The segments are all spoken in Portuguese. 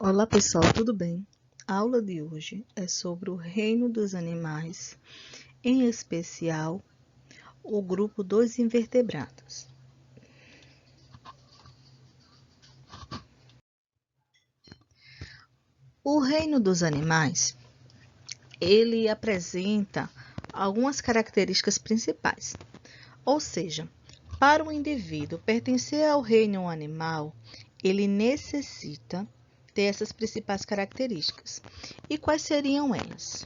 Olá pessoal, tudo bem? A aula de hoje é sobre o reino dos animais, em especial o grupo dos invertebrados. O reino dos animais, ele apresenta algumas características principais, ou seja, para o indivíduo pertencer ao reino animal, ele necessita ter essas principais características. E quais seriam elas?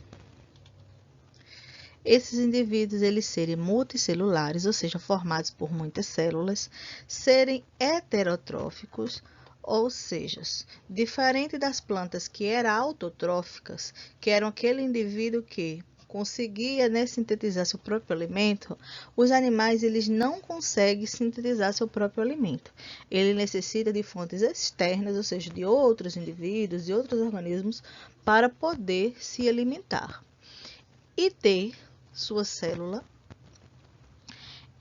Esses indivíduos eles serem multicelulares, ou seja, formados por muitas células, serem heterotróficos, ou seja, diferente das plantas que eram autotróficas, que eram aquele indivíduo que conseguia, sintetizar seu próprio alimento, os animais eles não conseguem sintetizar seu próprio alimento. Ele necessita de fontes externas, ou seja, de outros indivíduos e outros organismos para poder se alimentar e ter sua célula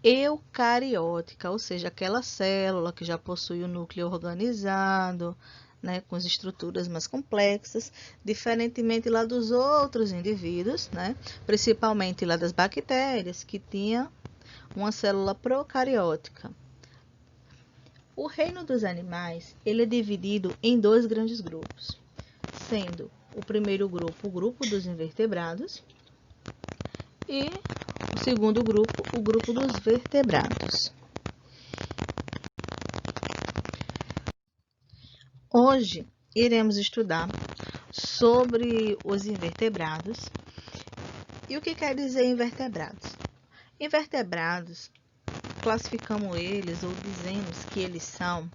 eucariótica, ou seja, aquela célula que já possui o núcleo organizado, com as estruturas mais complexas, diferentemente lá dos outros indivíduos, principalmente lá das bactérias, que tinha uma célula procariótica. O reino dos animais, ele é dividido em dois grandes grupos, sendo o primeiro grupo, o grupo dos invertebrados, e o segundo grupo, o grupo dos vertebrados. Hoje iremos estudar sobre os invertebrados. E o que quer dizer invertebrados? Invertebrados, classificamos eles ou dizemos que eles são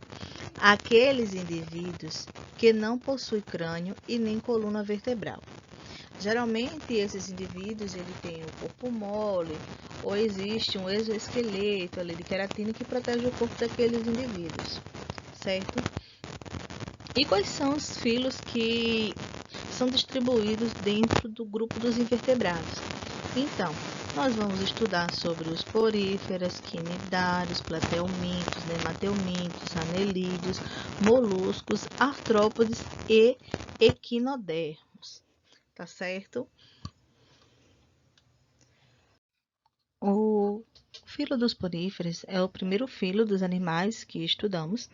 aqueles indivíduos que não possuem crânio e nem coluna vertebral. Geralmente, esses indivíduos ele têm o corpo mole ou existe um exoesqueleto ali de queratina que protege o corpo daqueles indivíduos, certo? E quais são os filos que são distribuídos dentro do grupo dos invertebrados? Então, nós vamos estudar sobre os poríferos, quinidários, plateumintos, nemateumintos, anelídeos, moluscos, artrópodes e equinodermos. Tá certo? O filo dos poríferos é o primeiro filo dos animais que estudamos.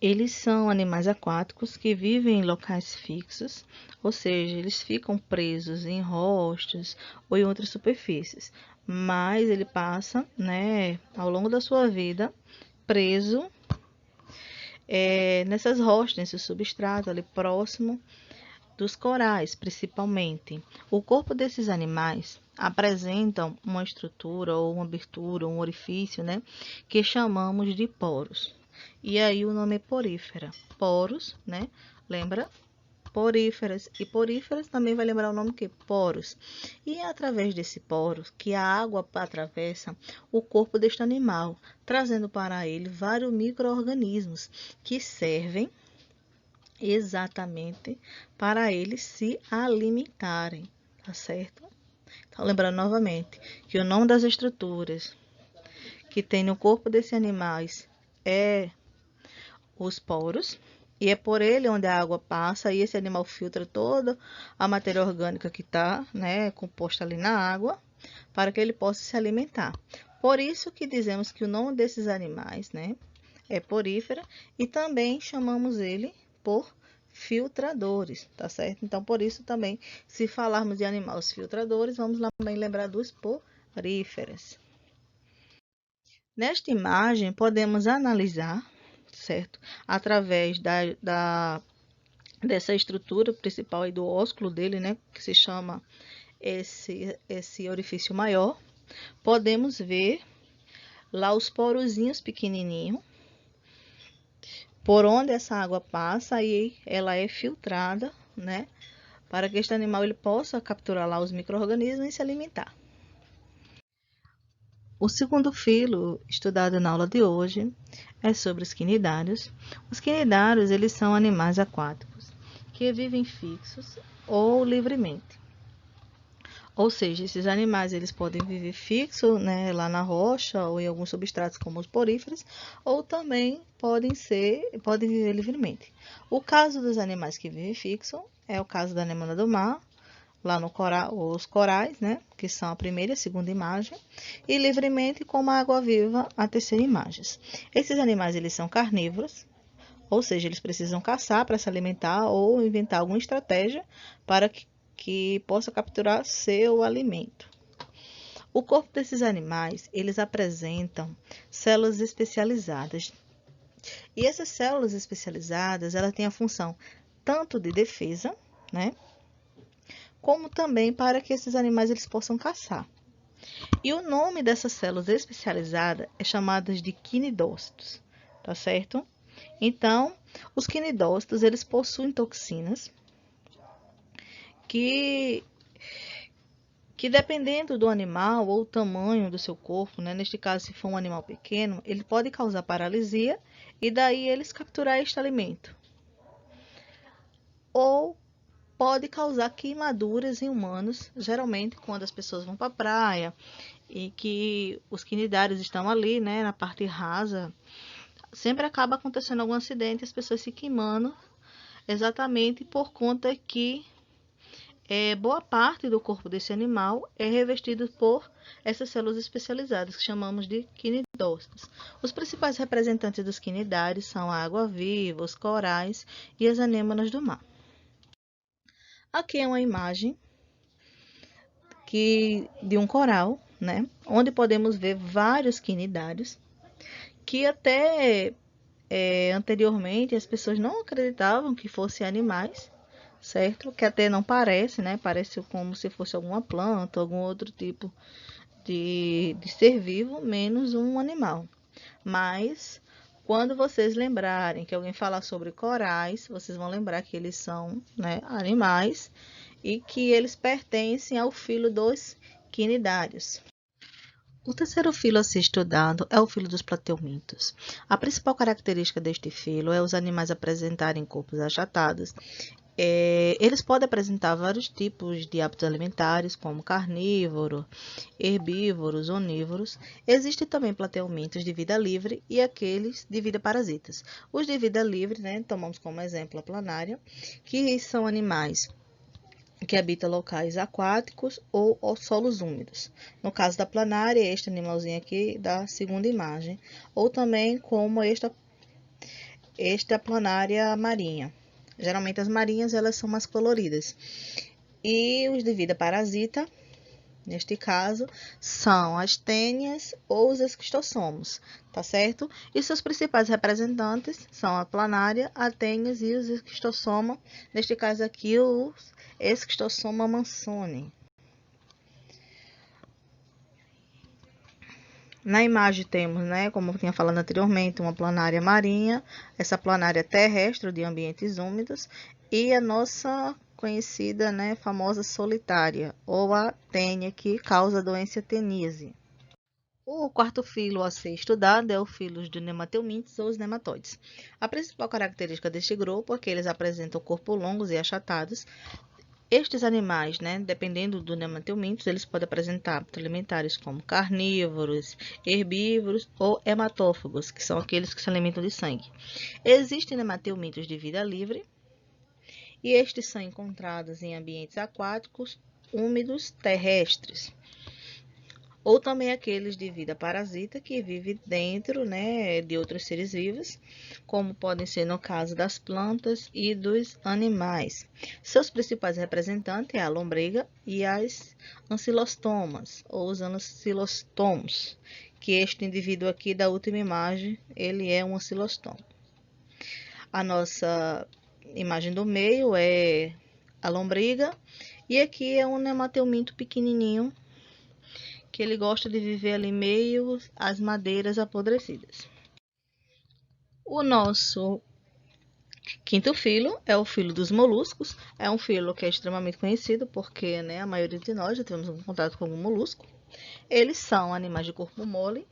Eles são animais aquáticos que vivem em locais fixos, ou seja, eles ficam presos em rochas ou em outras superfícies, mas ele passa, ao longo da sua vida, preso nessas rochas, nesse substrato ali próximo dos corais, principalmente. O corpo desses animais apresentam uma estrutura ou uma abertura, um orifício, que chamamos de poros. E aí o nome é porífera. Poros, lembra? Poríferas. E poríferas também vai lembrar o nome que? Poros. E é através desse poro que a água atravessa o corpo deste animal, trazendo para ele vários micro-organismos que servem exatamente para eles se alimentarem, tá certo? Então, lembrando novamente que o nome das estruturas que tem no corpo desses animais é os poros, e é por ele onde a água passa, e esse animal filtra toda a matéria orgânica que está, composta ali na água, para que ele possa se alimentar. Por isso que dizemos que o nome desses animais, é porífera, e também chamamos ele por filtradores, tá certo? Então, por isso também, se falarmos de animais filtradores, vamos também lembrar dos poríferos. Nesta imagem, podemos analisar, certo? Através dessa estrutura principal e do ósculo dele, que se chama esse orifício maior, podemos ver lá os porozinhos pequenininhos, por onde essa água passa e ela é filtrada, para que este animal ele possa capturar lá os micro-organismos e se alimentar. O segundo filo estudado na aula de hoje é sobre os quinidários. Os quinidários eles são animais aquáticos que vivem fixos ou livremente. Ou seja, esses animais eles podem viver fixo, né, lá na rocha ou em alguns substratos como os poríferos, ou também podem viver livremente. O caso dos animais que vivem fixo é o caso da anemona do mar, lá no coral, os corais, né, que são a primeira e a segunda imagem, e livremente como a água-viva, a terceira imagem. Esses animais eles são carnívoros, ou seja, eles precisam caçar para se alimentar ou inventar alguma estratégia para que possa capturar seu alimento. O corpo desses animais, eles apresentam células especializadas. E essas células especializadas, ela tem a função tanto de defesa, né, como também para que esses animais eles possam caçar. E o nome dessas células especializadas é chamadas de quinidócitos, tá certo? Então, os quinidócitos, eles possuem toxinas que dependendo do animal ou tamanho do seu corpo, né? Neste caso, se for um animal pequeno, ele pode causar paralisia e daí eles capturar este alimento. Ou pode causar queimaduras em humanos, geralmente quando as pessoas vão para a praia e que os quinidários estão ali, né, na parte rasa, sempre acaba acontecendo algum acidente e as pessoas se queimando, exatamente por conta que boa parte do corpo desse animal é revestido por essas células especializadas, que chamamos de quinidócitos. Os principais representantes dos quinidários são a água-viva, os corais e as anêmonas do mar. Aqui é uma imagem de um coral, né, onde podemos ver vários quinidários, que até anteriormente as pessoas não acreditavam que fossem animais, certo? Que até não parece, né? Parece como se fosse alguma planta, algum outro tipo de ser vivo, menos um animal. Mas quando vocês lembrarem que alguém falar sobre corais, vocês vão lembrar que eles são, né, animais e que eles pertencem ao filo dos quinidários. O terceiro filo a ser estudado é o filo dos plateumintos. A principal característica deste filo é os animais apresentarem corpos achatados. Eles podem apresentar vários tipos de hábitos alimentares, como carnívoro, herbívoros, onívoros. Existem também plateumintos de vida livre e aqueles de vida parasitas. Os de vida livre, né, tomamos como exemplo a planária, que são animais que habita locais aquáticos ou solos úmidos. No caso da planária, este animalzinho aqui da segunda imagem, ou também como esta planária marinha. Geralmente as marinhas elas são mais coloridas. E os de vida parasita, neste caso, são as tênias ou os esquistossomos, tá certo? E seus principais representantes são a planária, a tênias e os esquistossoma, neste caso aqui o Esquistossoma mansoni. Na imagem temos, né, como eu tinha falado anteriormente, uma planária marinha, essa planária terrestre de ambientes úmidos e a nossa conhecida, né, famosa solitária, ou a tênia, que causa a doença teníase. O quarto filo a ser estudado é o filo dos nemateumintes ou os nematóides. A principal característica deste grupo é que eles apresentam corpos longos e achatados. Estes animais, né, dependendo do nemateumintos, eles podem apresentar hábitos alimentares como carnívoros, herbívoros ou hematófagos, que são aqueles que se alimentam de sangue. Existem nemateumintos de vida livre e estes são encontrados em ambientes aquáticos, úmidos, terrestres. Ou também aqueles de vida parasita que vivem dentro, né, de outros seres vivos, como podem ser no caso das plantas e dos animais. Seus principais representantes é a lombriga e as ancilostomas, ou os ancilostomos, que este indivíduo aqui da última imagem, ele é um ancilostomo. A nossa imagem do meio é a lombriga, e aqui é um nemateuminto pequenininho, que ele gosta de viver ali meio às madeiras apodrecidas. O nosso quinto filo é o filo dos moluscos. É um filo que é extremamente conhecido porque, né, a maioria de nós já tivemos um contato com algum molusco. Eles são animais de corpo mole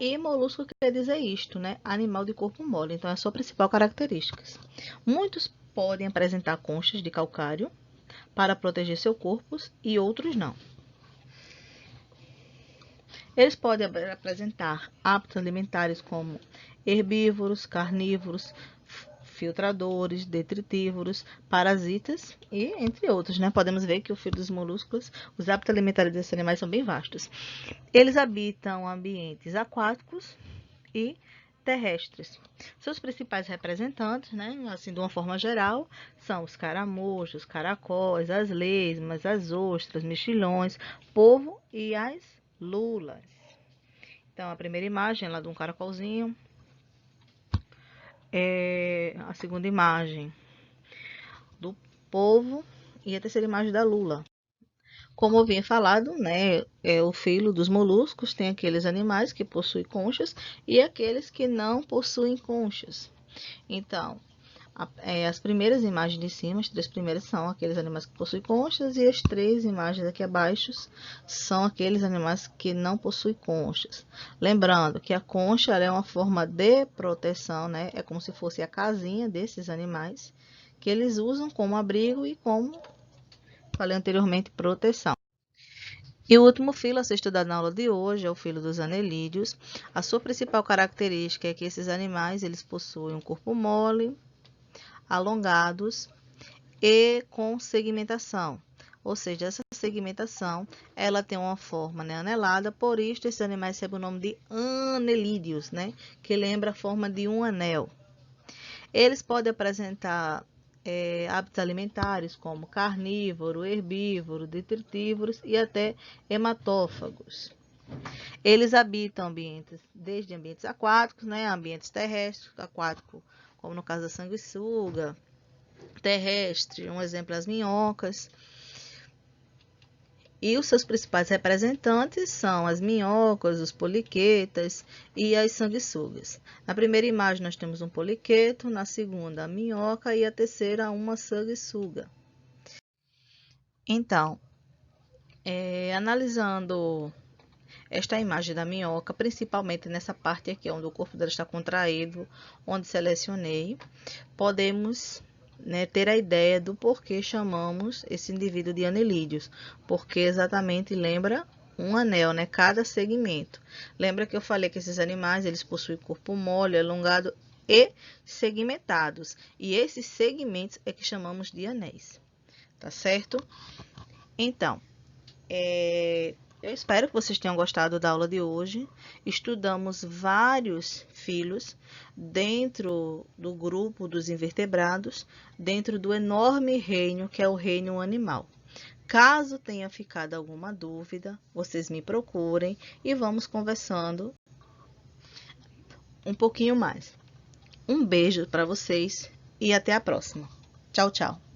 e molusco quer dizer isto, né, animal de corpo mole. Então é a sua principal característica. Muitos podem apresentar conchas de calcário, para proteger seu corpo e outros não. Eles podem apresentar hábitos alimentares como herbívoros, carnívoros, filtradores, detritívoros, parasitas e entre outros, né? Podemos ver que o filo dos molúsculos, os hábitos alimentares desses animais são bem vastos. Eles habitam ambientes aquáticos e terrestres. Seus principais representantes, né, assim de uma forma geral, são os caramujos, caracóis, as lesmas, as ostras, mexilhões, polvo e as lulas. Então, a primeira imagem é lá de um caracolzinho. A segunda imagem do polvo e a terceira imagem da lula. Como eu vinha falado, né, o filo dos moluscos tem aqueles animais que possuem conchas e aqueles que não possuem conchas. Então, as primeiras imagens de cima, as 3 primeiras são aqueles animais que possuem conchas e as 3 imagens aqui abaixo são aqueles animais que não possuem conchas. Lembrando que a concha é uma forma de proteção, né? É como se fosse a casinha desses animais que eles usam como abrigo e como falei anteriormente, proteção. E o último filo a ser estudado na aula de hoje é o filo dos anelídeos. A sua principal característica é que esses animais eles possuem um corpo mole, alongados e com segmentação. Ou seja, essa segmentação ela tem uma forma, né, anelada, por isso esses animais recebem o nome de anelídeos, né, que lembra a forma de um anel. Eles podem apresentar hábitos alimentares como carnívoro, herbívoro, detritívoros e até hematófagos. Eles habitam ambientes, desde ambientes aquáticos, né, ambientes terrestres, aquático, como no caso da sanguessuga, terrestre, um exemplo as minhocas. E os seus principais representantes são as minhocas, os poliquetas e as sanguessugas. Na primeira imagem nós temos um poliqueto, na segunda a minhoca e a terceira uma sanguessuga. Então, analisando esta imagem da minhoca, principalmente nessa parte aqui onde o corpo dela está contraído, onde selecionei, podemos ter a ideia do porquê chamamos esse indivíduo de anelídeos, porque exatamente lembra um anel, né? Cada segmento. Lembra que eu falei que esses animais eles possuem corpo mole, alongado e segmentados, e esses segmentos é que chamamos de anéis, tá certo? Então, eu espero que vocês tenham gostado da aula de hoje. Estudamos vários filos dentro do grupo dos invertebrados, dentro do enorme reino que é o reino animal. Caso tenha ficado alguma dúvida, vocês me procurem e vamos conversando um pouquinho mais. Um beijo para vocês e até a próxima. Tchau, tchau.